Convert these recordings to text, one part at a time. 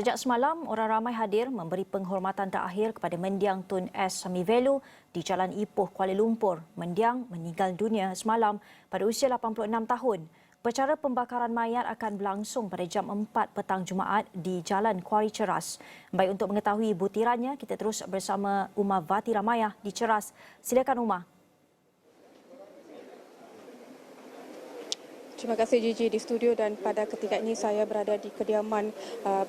Sejak semalam, orang ramai hadir memberi penghormatan terakhir kepada mendiang Tun S. Samivelu di Jalan Ipoh, Kuala Lumpur. Mendiang meninggal dunia semalam pada usia 86 tahun. Upacara pembakaran mayat akan berlangsung pada jam 4 petang Jumaat di Jalan Kuari Ceras. Baik, untuk mengetahui butirannya, kita terus bersama Umar Vati Ramayah di Ceras. Silakan Umar. Terima kasih Gigi di studio, dan pada ketika ini saya berada di kediaman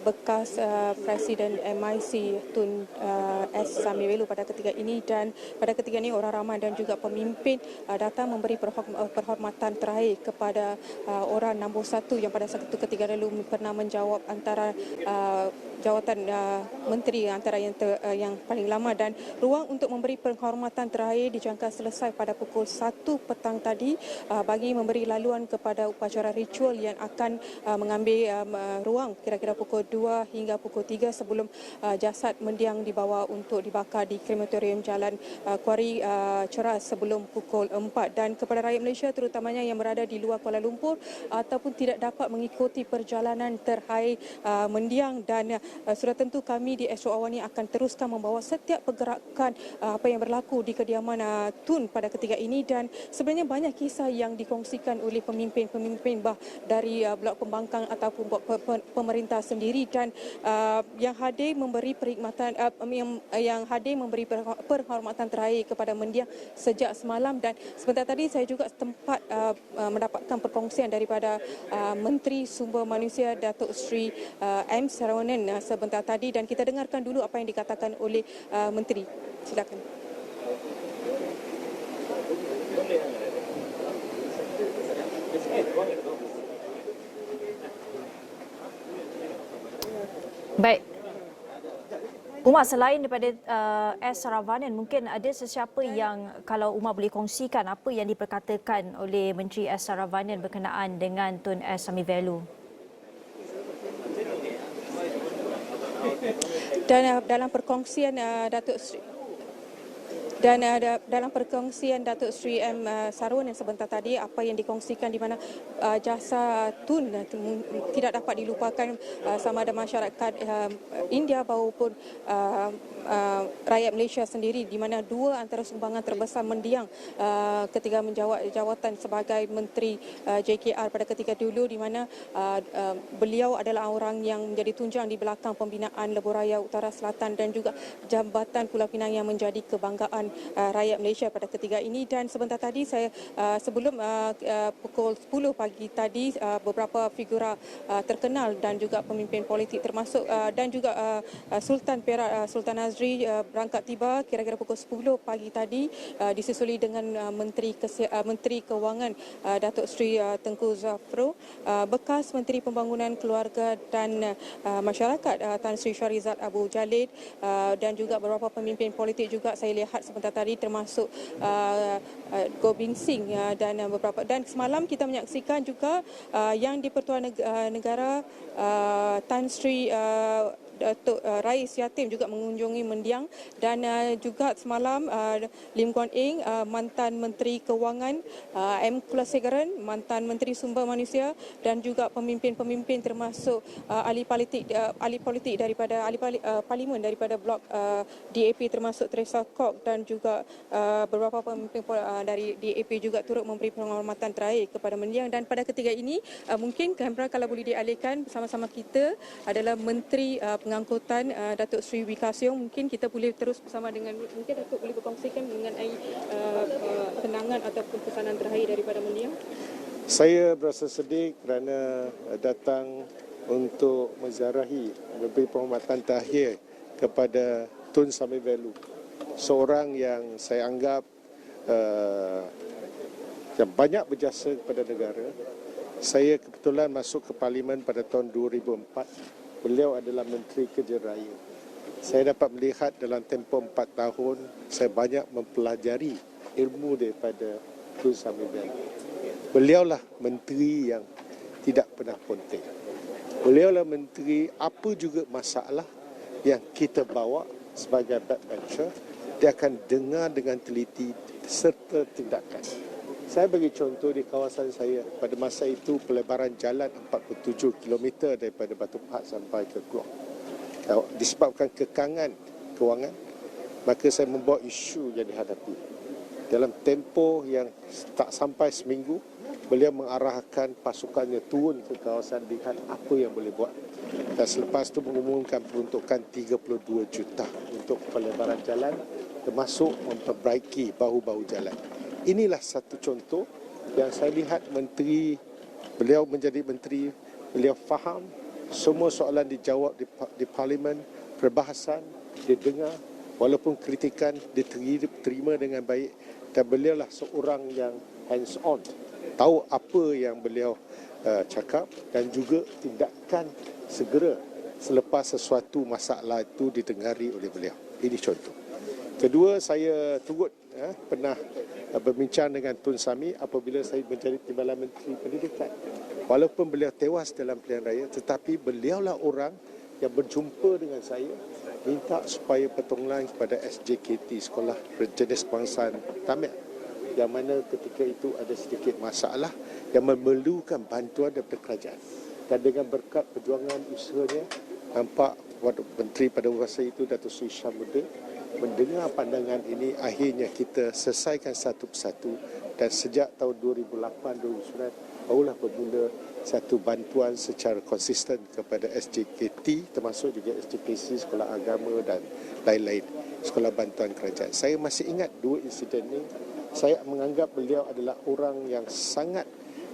bekas Presiden MIC Tun S. Samivelu pada ketika ini, dan pada ketika ini orang ramai dan juga pemimpin datang memberi perhormatan terakhir kepada orang nombor satu yang pada satu ketika dulu pernah menjawab antara jawatan menteri antara yang paling lama, dan ruang untuk memberi penghormatan terakhir dijangka selesai pada pukul 1 petang tadi bagi memberi laluan kepada upacara ritual yang akan mengambil ruang kira-kira pukul 2 hingga pukul 3 sebelum jasad mendiang dibawa untuk dibakar di krematorium Jalan Kuari Ceras sebelum pukul 4. Dan kepada rakyat Malaysia terutamanya yang berada di luar Kuala Lumpur ataupun tidak dapat mengikuti perjalanan terakhir mendiang, dan sudah tentu kami di Astro Awani akan teruskan membawa setiap pergerakan apa yang berlaku di kediaman Tun pada ketika ini. Dan sebenarnya banyak kisah yang dikongsikan oleh pemimpin dari blok pembangkang ataupun pemerintah sendiri, dan yang hadir memberi perkhidmatan yang hadir memberi penghormatan terakhir kepada mendiang sejak semalam. Dan sebentar tadi saya juga sempat mendapatkan perkongsian daripada Menteri Sumber Manusia Datuk Seri M. Saravanan sebentar tadi, dan kita dengarkan dulu apa yang dikatakan oleh Menteri. Silakan. Baik. Umar, selain daripada S. Saravanan, mungkin ada sesiapa yang, kalau Umar boleh kongsikan, apa yang diperkatakan oleh Menteri S. Saravanan berkenaan dengan Tun S. Samivelu? Dan dalam perkongsian Datuk Seri dalam perkongsian Datuk Seri M. Saravanan sebentar tadi, apa yang dikongsikan di mana jasa Tun tidak dapat dilupakan sama ada masyarakat India maupun rakyat Malaysia sendiri, di mana dua antara sumbangan terbesar mendiang ketika menjawat jawatan sebagai Menteri JKR pada ketika dulu, di mana beliau adalah orang yang menjadi tunjang di belakang pembinaan Lebuh Raya Utara Selatan dan juga Jambatan Pulau Pinang yang menjadi kebanggaan rakyat Malaysia pada ketika ini. Dan sebentar tadi saya sebelum pukul 10 pagi tadi, beberapa figura terkenal dan juga pemimpin politik termasuk dan juga Sultan Perak Sultan Nazri berangkat tiba kira-kira pukul 10 pagi tadi, disusuli dengan Menteri Kewangan Datuk Seri Tengku Zafrul, bekas Menteri Pembangunan Keluarga dan Masyarakat Tan Sri Shahrizad Abu Jalid, dan juga beberapa pemimpin politik juga saya lihat sebentar tadi, termasuk Gobind Singh dan semalam kita menyaksikan juga yang di-Pertuan Negara Tan Sri Datuk Rais Yatim juga mengunjungi mendiang, dan juga semalam Lim Guan Eng, mantan Menteri Kewangan, M. Kulasegaran, mantan Menteri Sumber Manusia, dan juga pemimpin-pemimpin termasuk ahli politik daripada parlimen daripada blok DAP termasuk Teresa Kok, dan juga beberapa pemimpin dari DAP juga turut memberi penghormatan terakhir kepada mendiang. Dan pada ketika ini mungkin kamera kalau boleh dialihkan bersama-sama kita adalah Menteri Pengangkutan Datuk Seri Wee Ka Siong. Mungkin kita boleh terus bersama dengan, mungkin Datuk boleh berkongsikan mengenai kenangan ataupun pesanan terakhir daripada mendiang. Saya berasa sedih kerana datang untuk menziarahi, memberi penghormatan terakhir kepada Tun Samivelu, seorang yang saya anggap yang banyak berjasa kepada negara. Saya kebetulan masuk ke Parlimen pada tahun 2004. Beliau adalah Menteri Kerja Raya. Saya dapat melihat dalam tempoh 4 tahun, saya banyak mempelajari ilmu daripada Tun Samivelu. Beliaulah menteri yang tidak pernah kontek. Beliaulah menteri apa juga masalah yang kita bawa sebagai backbencher, dia akan dengar dengan teliti serta tindakan. Saya bagi contoh di kawasan saya, pada masa itu pelebaran jalan 47 km daripada Batu Pahat sampai ke Keluang. disebabkan kekangan kewangan, maka saya membawa isu yang dihadapi. Dalam tempoh yang tak sampai seminggu, beliau mengarahkan pasukannya turun ke kawasan lihat apa yang boleh buat. Dan selepas itu mengumumkan peruntukan 32 juta untuk pelebaran jalan, termasuk memperbaiki bahu-bahu jalan. Inilah satu contoh yang saya lihat beliau menjadi menteri, beliau faham semua soalan dijawab di parlimen, perbahasan didengar, walaupun kritikan diterima dengan baik, dan beliau lah seorang yang hands on, tahu apa yang beliau cakap dan juga tindakan segera selepas sesuatu masalah itu didengari oleh beliau. Ini contoh. Kedua, saya turut pernah berbincang dengan Tun Sami apabila saya menjadi Timbalan Menteri Pendidikan. Walaupun beliau tewas dalam pilihan raya, tetapi beliaulah orang yang berjumpa dengan saya, minta supaya pertolongan kepada SJKT, Sekolah Jenis Kebangsaan Tamil, yang mana ketika itu ada sedikit masalah yang memerlukan bantuan daripada kerajaan. Dan dengan berkat perjuangan usahanya, nampak Menteri pada masa itu, Datuk Seri Syamsuddin, mendengar pandangan ini, akhirnya kita selesaikan satu persatu, dan sejak tahun 2008-2009 barulah bermula satu bantuan secara konsisten kepada SJKT, termasuk juga SJKC, Sekolah Agama dan lain-lain, sekolah bantuan kerajaan. Saya masih ingat dua insiden ini. Saya menganggap beliau adalah orang yang sangat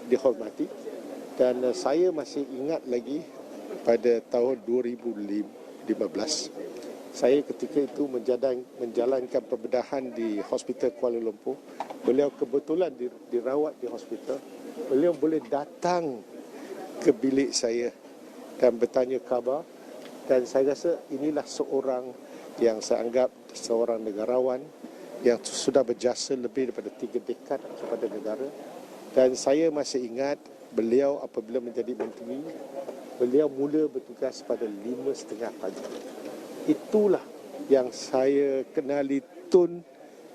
dihormati, dan saya masih ingat lagi pada tahun 2015, saya ketika itu menjalankan pembedahan di Hospital Kuala Lumpur. Beliau kebetulan dirawat di hospital. Beliau boleh datang ke bilik saya dan bertanya khabar, dan saya rasa inilah seorang yang saya anggap seorang negarawan yang sudah berjasa lebih daripada 3 dekad kepada negara. Dan saya masih ingat beliau apabila menjadi menteri, beliau mula bertugas pada 5.30 pagi. Itulah yang saya kenali Tun,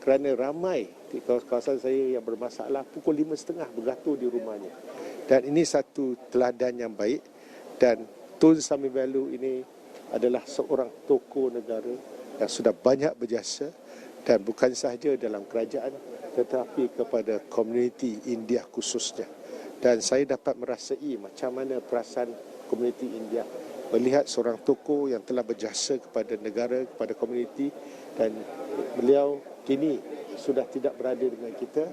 kerana ramai di kawasan saya yang bermasalah pukul 5.30 bergatur di rumahnya. Dan ini satu teladan yang baik, dan Tun Sami Velu ini adalah seorang tokoh negara yang sudah banyak berjasa, dan bukan sahaja dalam kerajaan tetapi kepada komuniti India khususnya. Dan saya dapat merasai macam mana perasaan komuniti India melihat seorang tokoh yang telah berjasa kepada negara, kepada komuniti, dan beliau kini sudah tidak berada dengan kita,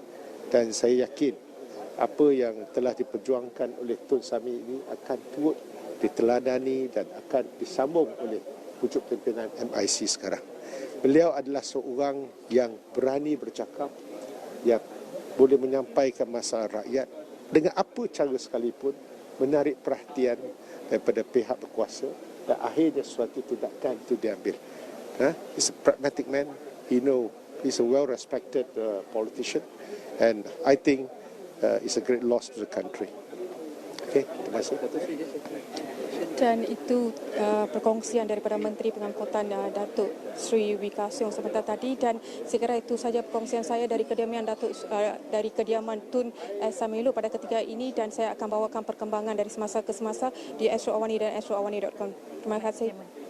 dan saya yakin apa yang telah diperjuangkan oleh Tun Sami ini akan turut diteladani dan akan disambung oleh pucuk pimpinan MIC sekarang. Beliau adalah seorang yang berani bercakap, yang boleh menyampaikan masalah rakyat dengan apa cara sekalipun, menarik perhatian daripada pihak berkuasa, dan akhirnya suatu tindakan itu diambil. He's a pragmatic man. He's a well-respected politician, and I think it's a great loss to the country. Okay, terima kasih. Dan itu perkongsian daripada Menteri Pengangkutan Datuk Sri Wika Siong sebentar tadi, dan sekiranya itu saja perkongsian saya dari kediaman Tun S. Samilu pada ketika ini, dan saya akan bawakan perkembangan dari semasa ke semasa di Astro Awani dan astroawani.com. Terima kasih.